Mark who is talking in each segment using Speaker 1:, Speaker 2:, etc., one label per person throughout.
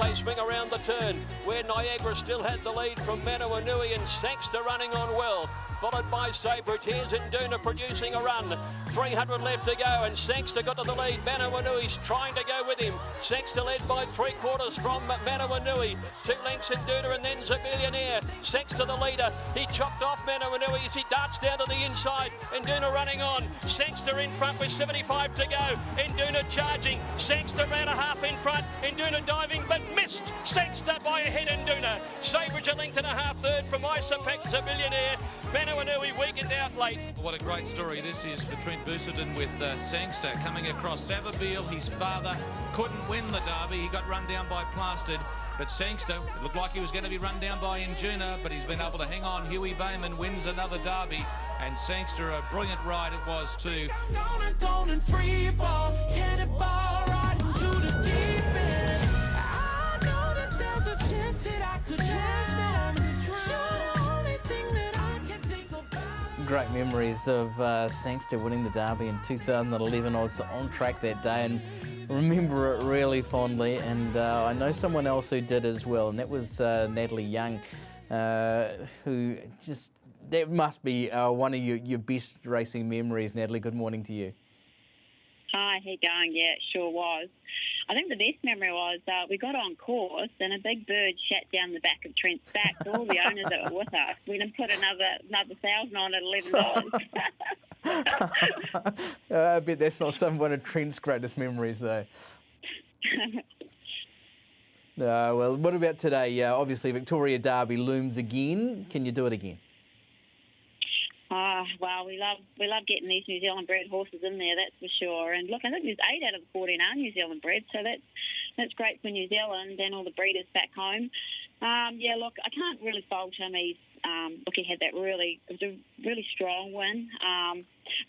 Speaker 1: they swing around the turn, where Niagara still had the lead from Manawanui, and Sangster running on well, followed by Sabrit. Here's Induna producing a run. 300 left to go, and Sangster got to the lead. Manawanui's trying to go with him. Sangster led by 3/4 from Manawanui. 2 lengths Induna, and then Zabillionaire. Sangster the leader. He chopped off Manawanui as he darts down to the inside. Induna running on. Sangster in front with 75 to go. Induna charging. Sangster ran a half in front. Induna diving, but missed. Sangster by a head. Induna. Sabridge a length and a half third from Isopek Zabillionaire. Manawanui weakened out late.
Speaker 2: What a great story this is for Trent Busserton with Sangster coming across. Savabeel, his father, couldn't win the Derby. He got run down by Plastered. But Sangster, it looked like he was going to be run down by Induna, but he's been able to hang on. Huey Bayman wins another Derby, and Sangster, a brilliant ride it was too.
Speaker 3: Going free fall, get it ball right into the deep end. I know that there's a chance that I could chance that I'm the truth. You're the only thing that I can think about.
Speaker 4: Great memories of Sangster winning the Derby in 2011. I was on track that day and remember it really fondly, and I know someone else who did as well, and that was Natalie Young, who just, that must be one of your best racing memories. Natalie, good morning to you.
Speaker 5: Hi, how you going? Yeah, it sure was. I think the best memory was we got on course and a big bird shat down the back of Trent's back. So all the owners that were with us, we didn't put another $1,000 on at $11.
Speaker 4: I bet that's not one of Trent's greatest memories, though. Well, what about today? Obviously, Victoria Derby looms again. Can you do it again?
Speaker 5: Well, we love getting these New Zealand bred horses in there, that's for sure. And look, I think there's 8 out of the 14 are New Zealand bred, so that's great for New Zealand and all the breeders back home. Yeah, look, I can't really fault him. He had that it was a really strong win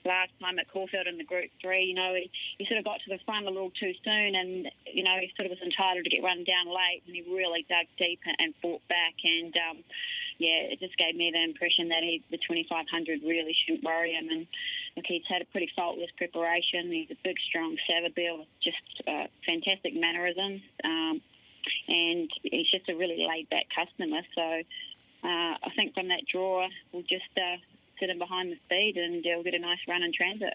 Speaker 5: last time at Caulfield in the Group 3. You know, he sort of got to the front a little too soon, and you know, he sort of was entitled to get run down late, and he really dug deep and fought back. And yeah, it just gave me the impression that the 2500 really shouldn't worry him. And look, he's had a pretty faultless preparation. He's a big, strong Savabeel with just fantastic mannerisms, and he's just a really laid-back customer. So I think from that draw, we'll just sit him behind the speed, and we'll get a nice run in transit.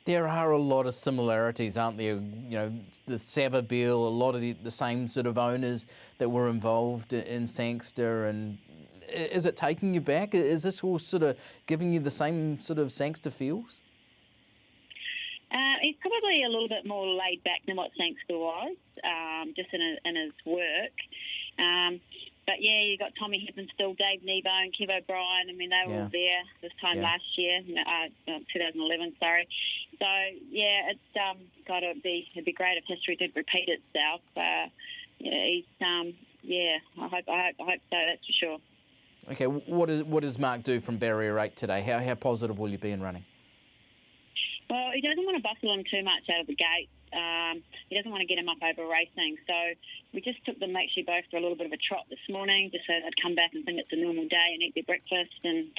Speaker 4: There are a lot of similarities, aren't there? You know, the Savabeel, a lot of the same sort of owners that were involved in Sangster. And is it taking you back? Is this all sort of giving you the same sort of Sangster feels?
Speaker 5: He's probably a little bit more laid back than what Sangster was, just in his work. But yeah, you got Tommy Heppenstall, Dave Nebo, and Kev O'Brien. I mean, they were all there this time last year, 2011. Sorry. So yeah, it'd be great if history did repeat itself. I hope so. That's for sure.
Speaker 4: Okay, what does Mark do from barrier 8 today? How positive will you be in running?
Speaker 5: Well, he doesn't want to bustle him too much out of the gate. He doesn't want to get him up over racing. So we just took them actually both for a little bit of a trot this morning, just so they'd come back and think it's a normal day and eat their breakfast. And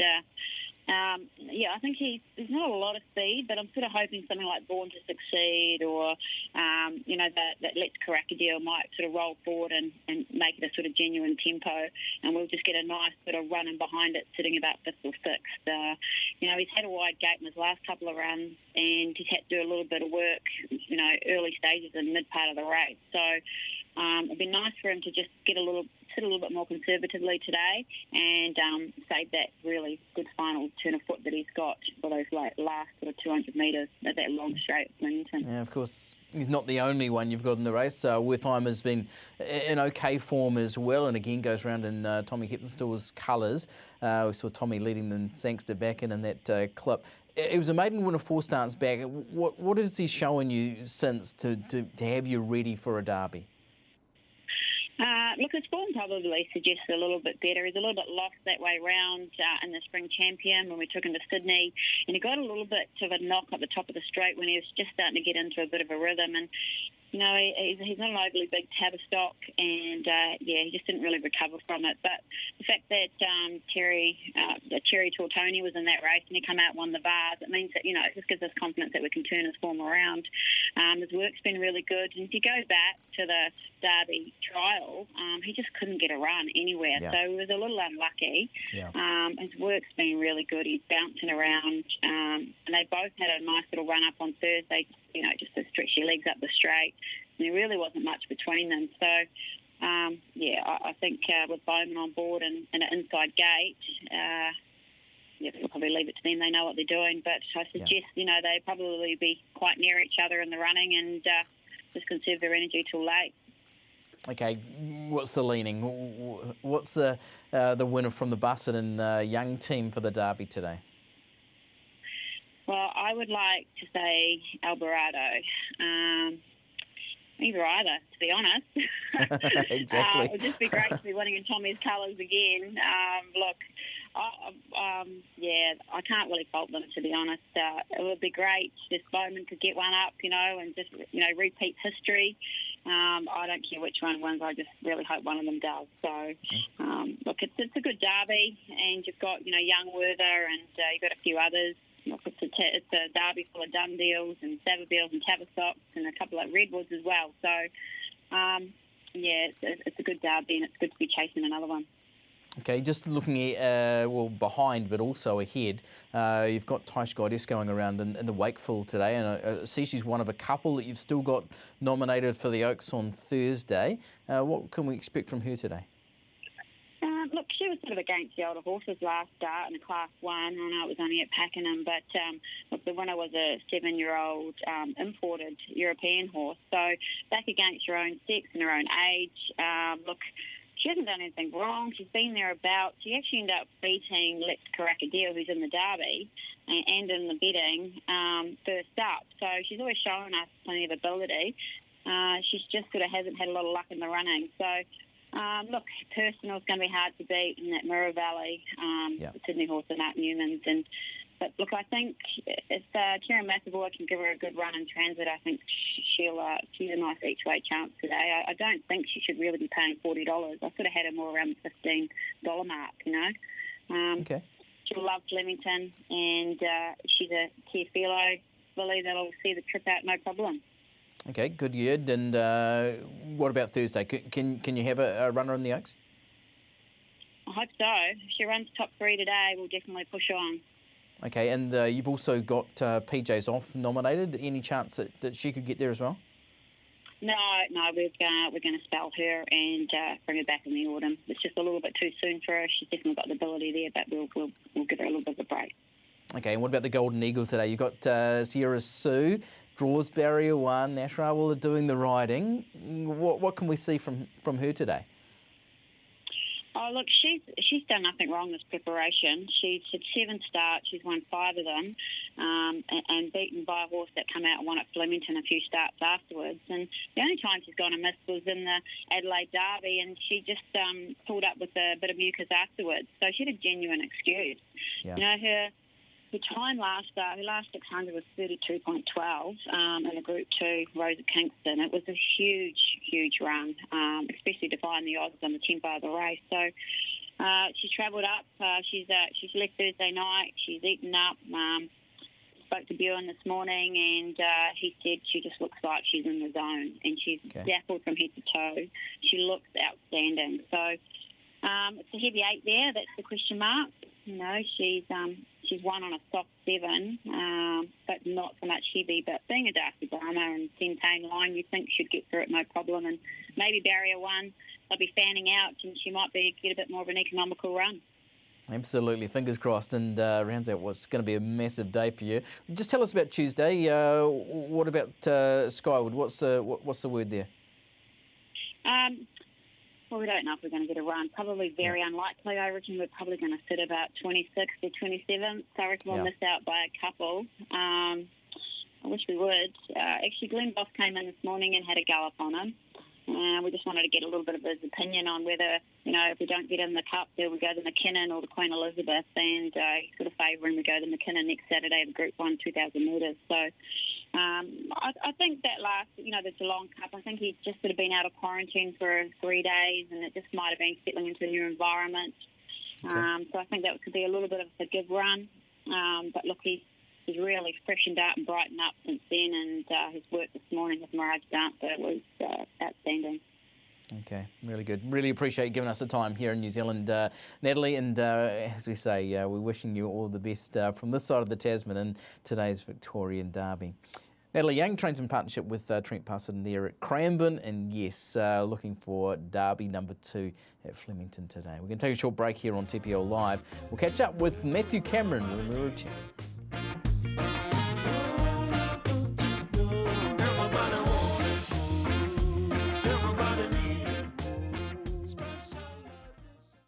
Speaker 5: I think there's not a lot of speed, but I'm sort of hoping something like Born to Succeed or, that Let's Caracadil might sort of roll forward and make it a sort of genuine tempo, and we'll just get a nice sort of run in behind it, sitting about 5th or 6th. He's had a wide gate in his last couple of runs, and he's had to do a little bit of work, early stages and mid part of the race. So it'd be nice for him to just sit a little bit more conservatively today and save that really good final turn of foot that he's got for those last sort of 200 metres at that long straight at Flemington.
Speaker 4: Yeah, of course. He's not the only one you've got in the race. Wetheimer's been in okay form as well, and again goes around in Tommy Heppenstall's colours. We saw Tommy leading the Sangster back in that clip. It was a maiden winner 4 starts back. What has he shown you since to have you ready for a derby?
Speaker 5: Look, his form probably suggests a little bit better. He's a little bit lost that way round in the Spring Champion when we took him to Sydney, and he got a little bit of a knock at the top of the straight when he was just starting to get into a bit of a rhythm. And He's not an overly big Tavistock, and he just didn't really recover from it. But the fact that Cherry Tortoni was in that race and he come out and won the bars, it means that, it just gives us confidence that we can turn his form around. His work's been really good, and if you go back to the Derby trial, he just couldn't get a run anywhere, so he was a little unlucky. His work's been really good. He's bouncing around, and they both had a nice little run up on Thursday, just to stretch your legs up the straight. And there really wasn't much between them. So, I think with Bowman on board and an inside gate, we'll probably leave it to them. They know what they're doing. But I suggest, they probably be quite near each other in the running and just conserve their energy till late.
Speaker 4: Okay, what's the leaning? What's the winner from the Bussard and Young team for the Derby today?
Speaker 5: Well, I would like to say Albarado. Either, to be honest.
Speaker 4: Exactly.
Speaker 5: It would just be great to be winning in Tommy's colours again. I can't really fault them, to be honest. It would be great if Bowman could get one up, and just, repeat history. I don't care which one wins. I just really hope one of them does. So, it's a good derby, and you've got, Young Werther, and you've got a few others. It's a derby full of Dundeals and Savabeels and Tavistocks and a couple of Redwoods as well. So, it's a good derby, and it's good to be chasing another one.
Speaker 4: Okay, just looking at, behind but also ahead, you've got Taish Goddess going around in the Wakefield today, and I see she's one of a couple that you've still got nominated for the Oaks on Thursday. What can we expect from her today?
Speaker 5: Look, she was sort of against the older horses last start in a Class 1. I know it was only at Pakenham, but the winner was a 7-year-old imported European horse. So back against her own sex and her own age. She hasn't done anything wrong. She's been thereabouts. She actually ended up beating Lex Caracadil, who's in the Derby, and in the betting first up. So she's always shown us plenty of ability. She's just sort of hasn't had a lot of luck in the running. So, Personal's going to be hard to beat in that Mirror Valley, the Sydney horse and Art Newman's. But look, I think if Kieran McAvoy can give her a good run in transit, I think she's a nice each-way chance today. I don't think she should really be paying $40. I sort of had her more around the $15 mark, Okay. She'll love Flemington, and she's a Teofilo filly that'll see the trip out no problem.
Speaker 4: Okay, good yard. And what about Thursday? Can you have a runner in the Oaks?
Speaker 5: I hope so. If she runs top 3 today, we'll definitely push on. Okay,
Speaker 4: and you've also got PJ's Off nominated. Any chance that she could get there as well?
Speaker 5: No, we're going to spell her and bring her back in the autumn. It's just a little bit too soon for her. She's definitely got the ability there, but we'll give her a little bit of a break. Okay, and what about the Golden Eagle today? You've got Sierra Sue, draws barrier 1, Nash Rawal are doing the riding. What can we see from her today? Oh, look, she's done nothing wrong this preparation. She's had 7 starts. She's won 5 of them and beaten by a horse that come out and won at Flemington a few starts afterwards. And the only time she's gone amiss was in the Adelaide Derby, and she just pulled up with a bit of mucus afterwards. So she had a genuine excuse. Yeah. Her time her last 600 was 32.12 in the Group 2 Rose of Kingston. It was a huge, huge run, especially defying the odds on the tempo of the race. So she's travelled up. She's left Thursday night. She's eaten up. Spoke to Bjorn this morning, and he said she just looks like she's in the zone, and she's dappled from head to toe. She looks outstanding. So it's a heavy 8 there. That's the question mark. She's won on a soft 7, but not so much heavy. But being a Darcy Brahma and Centane line, you think she'd get through it no problem. And maybe barrier 1, they'll be fanning out, and she might get a bit more of an economical run. Absolutely, fingers crossed, and rounds out what's going to be a massive day for you. Just tell us about Tuesday. What about Skyward? What's the word there? Well, we don't know if we're going to get a run. Probably very unlikely. I reckon we're probably going to sit about 26th or 27th. So I reckon we'll miss out by a couple. I wish we would. Actually, Glenn Boss came in this morning and had a go up on him. We just wanted to get a little bit of his opinion on whether, if we don't get in the Cup, there we go to McKinnon or the Queen Elizabeth, and sort of favouring we go to McKinnon next Saturday, the Group 1 2,000 metres. So I think that last, the Geelong Cup, I think he's just sort of been out of quarantine for 3 days, and it just might have been settling into a new environment.
Speaker 4: Okay.
Speaker 5: So I think that could be a little bit of a forgive run. But look, he's really freshened up and brightened up since then, and his work this morning with Mirage Dancer was outstanding.
Speaker 4: Okay, really good. Really appreciate you giving us the time here in New Zealand, Natalie. And as we say, we're wishing you all the best from this side of the Tasman in today's Victorian Derby. Natalie Young trains in partnership with Trent Parson there at Cranbourne, and yes, looking for Derby number 2 at Flemington today. We're going to take a short break here on TPL Live. We'll catch up with Matthew Cameron when we return.